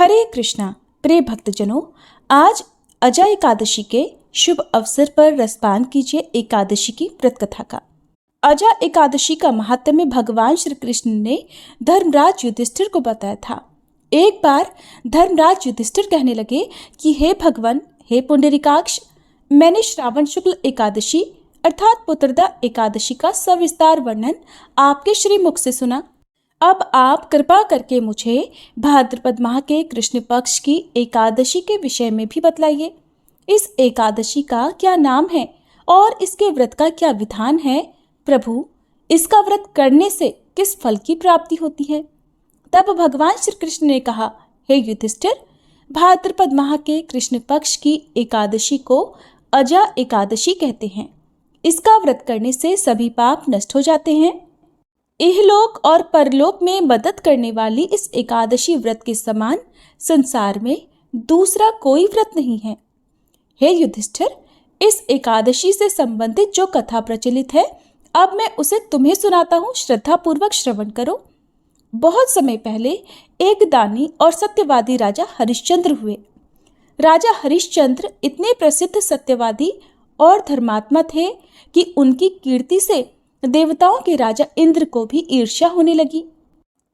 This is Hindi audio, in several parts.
हरे कृष्णा। प्रिय भक्तजनों, आज अजा एकादशी के शुभ अवसर पर रसपान कीजिए एकादशी की व्रत कथा का। अजा एकादशी का महात्म्य भगवान श्री कृष्ण ने धर्मराज युधिष्ठिर को बताया था। एक बार धर्मराज युधिष्ठिर कहने लगे कि हे भगवान, हे पुंडरीकाक्ष, मैंने श्रावण शुक्ल एकादशी अर्थात पुत्रदा एकादशी का सविस्तार वर्णन आपके श्रीमुख से सुना। अब आप कृपा करके मुझे भाद्रपद माह के कृष्ण पक्ष की एकादशी के विषय में भी बतलाइए। इस एकादशी का क्या नाम है और इसके व्रत का क्या विधान है? प्रभु, इसका व्रत करने से किस फल की प्राप्ति होती है? तब भगवान श्री कृष्ण ने कहा, हे युधिष्ठिर, भाद्रपद माह के कृष्ण पक्ष की एकादशी को अजा एकादशी कहते हैं। इसका व्रत करने से सभी पाप नष्ट हो जाते हैं। इहलोक और परलोक में मदद करने वाली इस एकादशी व्रत के समान संसार में दूसरा कोई व्रत नहीं है। हे युधिष्ठिर, इस एकादशी से संबंधित जो कथा प्रचलित है, अब मैं उसे तुम्हें सुनाता हूँ, श्रद्धा पूर्वक श्रवण करो। बहुत समय पहले एक दानी और सत्यवादी राजा हरिश्चंद्र हुए। राजा हरिश्चंद्र इतने प्रसिद्ध सत्यवादी और धर्मात्मा थे कि उनकी कीर्ति से देवताओं के राजा इंद्र को भी ईर्ष्या होने लगी।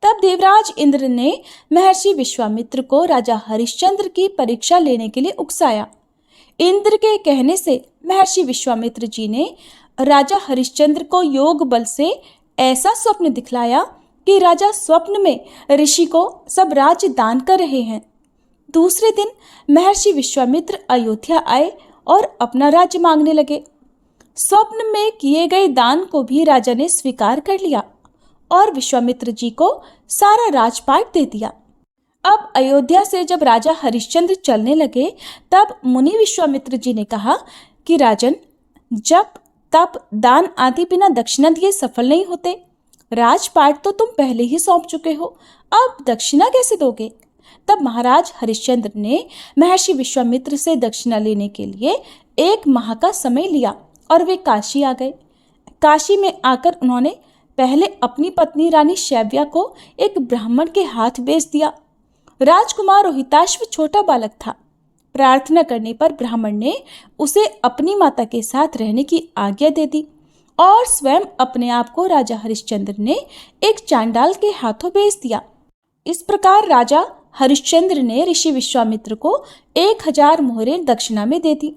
तब देवराज इंद्र ने महर्षि विश्वामित्र को राजा हरिश्चंद्र की परीक्षा लेने के लिए उकसाया। इंद्र के कहने से महर्षि विश्वामित्र जी ने राजा हरिश्चंद्र को योग बल से ऐसा स्वप्न दिखलाया कि राजा स्वप्न में ऋषि को सब राज्य दान कर रहे हैं। दूसरे दिन महर्षि विश्वामित्र अयोध्या आए और अपना राज्य मांगने लगे। स्वप्न में किए गए दान को भी राजा ने स्वीकार कर लिया और विश्वामित्र जी को सारा राजपाट दे दिया। अब अयोध्या से जब राजा हरिश्चंद्र चलने लगे, तब मुनि विश्वामित्र जी ने कहा कि राजन, जब तप दान आदि बिना दक्षिणा दिए सफल नहीं होते। राजपाट तो तुम पहले ही सौंप चुके हो, अब दक्षिणा कैसे दोगे? तब महाराज हरिश्चंद्र ने महर्षि विश्वामित्र से दक्षिणा लेने के लिए 1 माह का समय लिया और वे काशी आ गए। काशी में आकर उन्होंने पहले अपनी पत्नी रानी शैव्या को एक ब्राह्मण के हाथ बेच दिया। राजकुमार रोहिताश्व छोटा बालक था। प्रार्थना करने पर ब्राह्मण ने उसे अपनी माता के साथ रहने की आज्ञा दे दी और स्वयं अपने आप को राजा हरिश्चंद्र ने एक चांडाल के हाथों बेच दिया। इस प्रकार राजा हरिश्चंद्र ने ऋषि विश्वामित्र को 1000 मोहरें दक्षिणा में दे दी।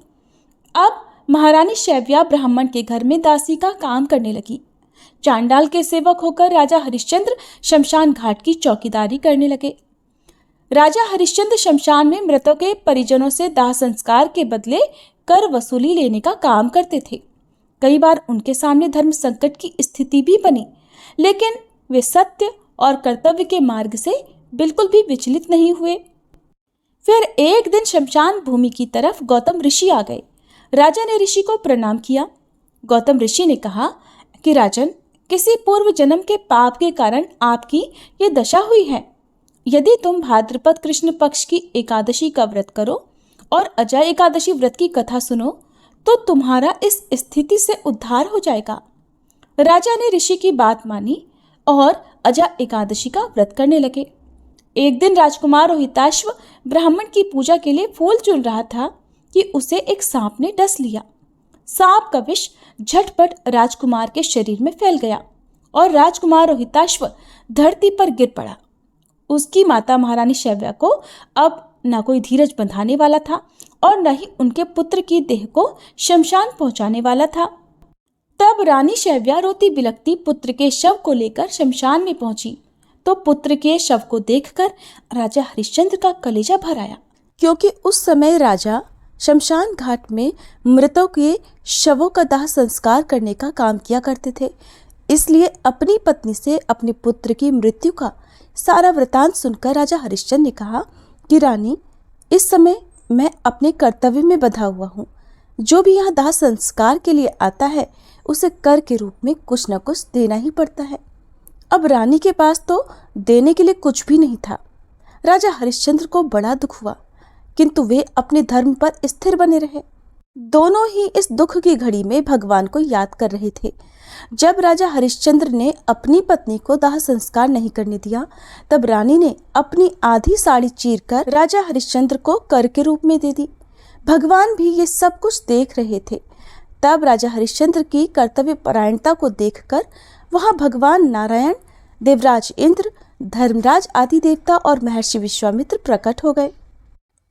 अब महारानी शैव्या ब्राह्मण के घर में दासी का काम करने लगी। चांडाल के सेवक होकर राजा हरिश्चंद्र शमशान घाट की चौकीदारी करने लगे। राजा हरिश्चंद्र शमशान में मृतों के परिजनों से दाह संस्कार के बदले कर वसूली लेने का काम करते थे। कई बार उनके सामने धर्म संकट की स्थिति भी बनी, लेकिन वे सत्य और कर्तव्य के मार्ग से बिल्कुल भी विचलित नहीं हुए। फिर एक दिन शमशान भूमि की तरफ गौतम ऋषि आ गए। राजा ने ऋषि को प्रणाम किया। गौतम ऋषि ने कहा कि राजन, किसी पूर्व जन्म के पाप के कारण आपकी ये दशा हुई है। यदि तुम भाद्रपद कृष्ण पक्ष की एकादशी का व्रत करो और अजा एकादशी व्रत की कथा सुनो, तो तुम्हारा इस स्थिति से उद्धार हो जाएगा। राजा ने ऋषि की बात मानी और अजा एकादशी का व्रत करने लगे। एक दिन राजकुमार रोहिताश्व ब्राह्मण की पूजा के लिए फूल चुन रहा था कि उसे एक सांप ने डस लिया। सांप का विष झटपट राजकुमार के शरीर में फैल गया और राजकुमार रोहिताश्व धरती पर गिर पड़ा। उसकी माता महारानी शैव्या को अब न कोई धीरज बंधाने वाला था और न ही उनके पुत्र की देह को शमशान पहुंचाने वाला था। तब रानी शैव्या रोती बिलखती पुत्र के शव को लेकर शमशान में पहुंची, तो पुत्र के शव को देखकर राजा हरिश्चंद्र का कलेजा भर आया, क्योंकि उस समय राजा शमशान घाट में मृतों के शवों का दाह संस्कार करने का काम किया करते थे। इसलिए अपनी पत्नी से अपने पुत्र की मृत्यु का सारा वृतांत सुनकर राजा हरिश्चंद्र ने कहा कि रानी, इस समय मैं अपने कर्तव्य में बंधा हुआ हूँ। जो भी यहाँ दाह संस्कार के लिए आता है, उसे कर के रूप में कुछ न कुछ देना ही पड़ता है। अब रानी के पास तो देने के लिए कुछ भी नहीं था। राजा हरिश्चंद्र को बड़ा दुख हुआ, किंतु वे अपने धर्म पर स्थिर बने रहे। दोनों ही इस दुख की घड़ी में भगवान को याद कर रहे थे। जब राजा हरिश्चंद्र ने अपनी पत्नी को दाह संस्कार नहीं करने दिया, तब रानी ने अपनी आधी साड़ी चीरकर राजा हरिश्चंद्र को कर के रूप में दे दी। भगवान भी ये सब कुछ देख रहे थे। तब राजा हरिश्चंद्र की कर्तव्य परायणता को देखकर वहां भगवान नारायण, देवराज इंद्र, धर्मराज आदि देवता और महर्षि विश्वामित्र प्रकट हो गए।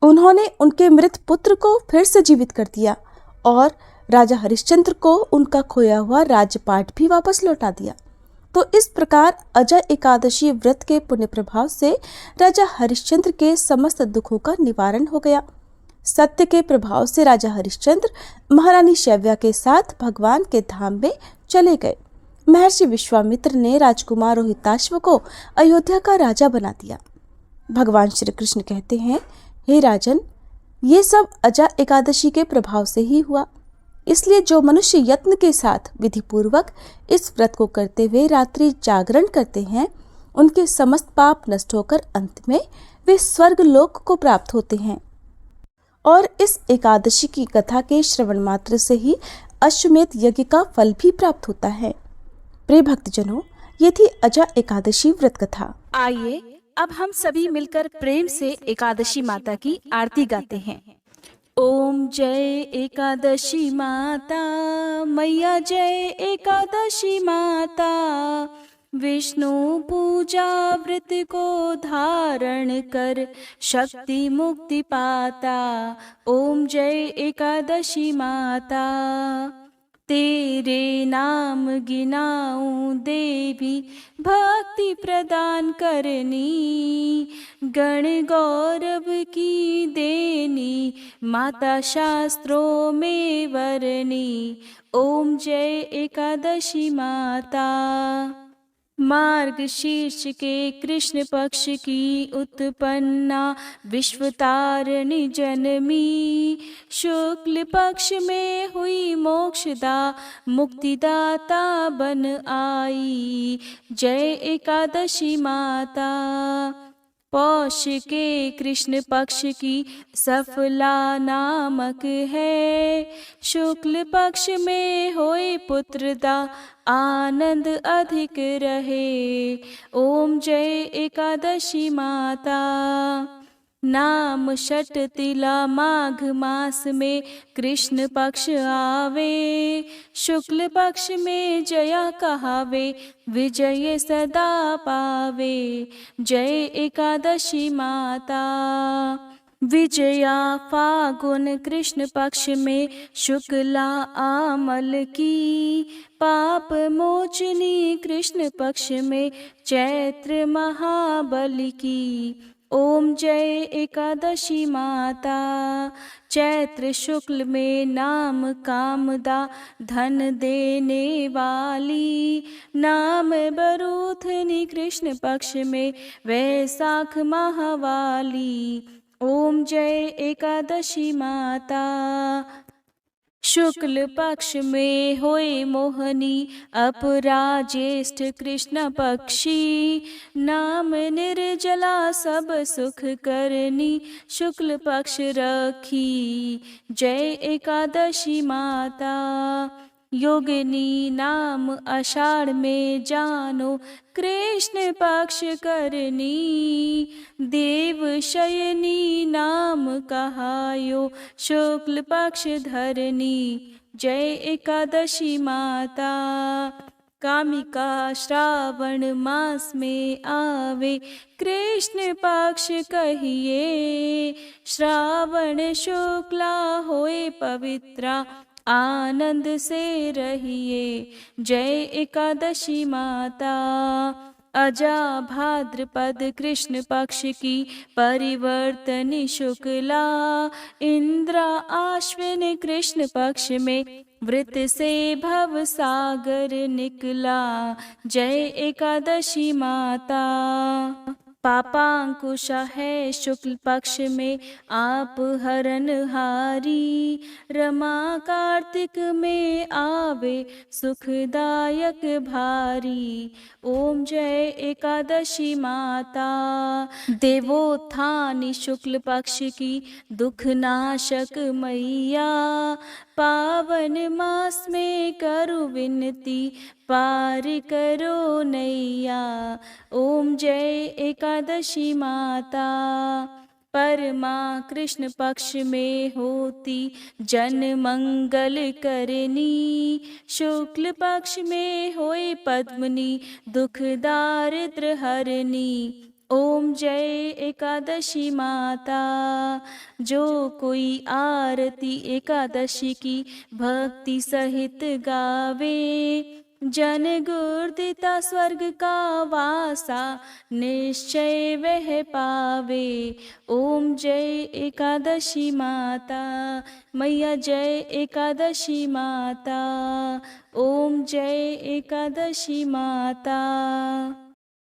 उन्होंने उनके मृत पुत्र को फिर से जीवित कर दिया और राजा हरिश्चंद्र को उनका खोया हुआ राज्यपाट भी वापस लौटा दिया। तो इस प्रकार अजय एकादशी व्रत के पुण्य प्रभाव से राजा हरिश्चंद्र के समस्त दुखों का निवारण हो गया। सत्य के प्रभाव से राजा हरिश्चंद्र महारानी शैव्या के साथ भगवान के धाम में चले गए। महर्षि विश्वामित्र ने राजकुमार रोहिताश्व को अयोध्या का राजा बना दिया। भगवान श्री कृष्ण कहते हैं, हे राजन, ये सब अजय एकादशी के प्रभाव से ही हुआ। इसलिए जो मनुष्य यत्न के साथ विधि पूर्वक इस व्रत को करते हुए रात्रि जागरण करते हैं, उनके समस्त पाप नष्ट होकर अंत में वे स्वर्ग लोक को प्राप्त होते हैं। और इस एकादशी की कथा के श्रवण मात्र से ही अश्वमेध यज्ञ का फल भी प्राप्त होता है। प्रिय भक्तजनों, ये थी अजय एकादशी व्रत कथा। आइए अब हम सभी मिलकर प्रेम से एकादशी माता की आरती गाते हैं। ओम जय एकादशी माता मैया, जय एकादशी माता, विष्णु पूजा व्रत को धारण कर शक्ति मुक्ति पाता। ओम जय एकादशी माता, तेरे नाम गिनाऊं देवी, भक्ति प्रदान करनी, गण गौरव की देनी, माता शास्त्रों में वरनी। ओम जय एकादशी माता। मार्गशीर्ष के कृष्ण पक्ष की उत्पन्ना, विश्वतारिणी जनमी, शुक्ल पक्ष में हुई मोक्षदा, मुक्तिदाता बन आई। जय एकादशी माता। पौष के कृष्ण पक्ष की सफला नामक है, शुक्ल पक्ष में होए पुत्रदा, आनंद अधिक रहे। ओम जय एकादशी माता। नाम षट तिला माघ मास में कृष्ण पक्ष आवे, शुक्ल पक्ष में जया कहावे, विजय सदा पावे। जय एकादशी माता। विजया फागुन कृष्ण पक्ष में शुक्ला आमल की, पाप मोचनी कृष्ण पक्ष में चैत्र महाबल की। ओम जय एकादशी माता। चैत्र शुक्ल में नाम कामदा, धन देने वाली, नाम बरूथनी कृष्ण पक्ष में वैशाख महावाली। ओम जय एकादशी माता। शुक्ल पक्ष में होए मोहनी, अपराजेष्ठ कृष्ण पक्षी, नाम निर्जला सब सुख करनी, शुक्ल पक्ष रखी। जय एकादशी माता। योगिनी नाम आषाढ़ में जानो, कृष्ण पक्ष करनी, देव शयनी नाम कहायो, शुक्ल पक्ष धरनी। जय एकादशी माता। कामिका श्रावण मास में आवे, कृष्ण पक्ष कहिए, श्रावण शुक्ला होए पवित्रा, आनंद से रहिए। जय एकादशी माता। अजा भाद्रपद कृष्ण पक्ष की परिवर्तनी शुक्ला, इंद्रा आश्विन कृष्ण पक्ष में वृत से भव सागर निकला। जय एकादशी माता। पापांकुश है शुक्ल पक्ष में आप हरनहारी, रमा कार्तिक में आवे सुखदायक भारी। ओम जय एकादशी माता। देवोत्थानी शुक्ल पक्ष की दुख नाशक मैया, पावन मास में करु विनती, पार करो नैया। ओम जय एकादशी माता। परमा कृष्ण पक्ष में होती जन मंगल करनी। शुक्ल पक्ष में होए पद्मनी दुख दारिद्र हरनी। ओम जय एकादशी माता। जो कोई आरती एकादशी की भक्ति सहित गावे, जन गुरुदिता स्वर्ग का वासा निश्चय वह पावे। ओम जय एकादशी माता। मैया जय एकादशी माता। ओम जय एकादशी माता।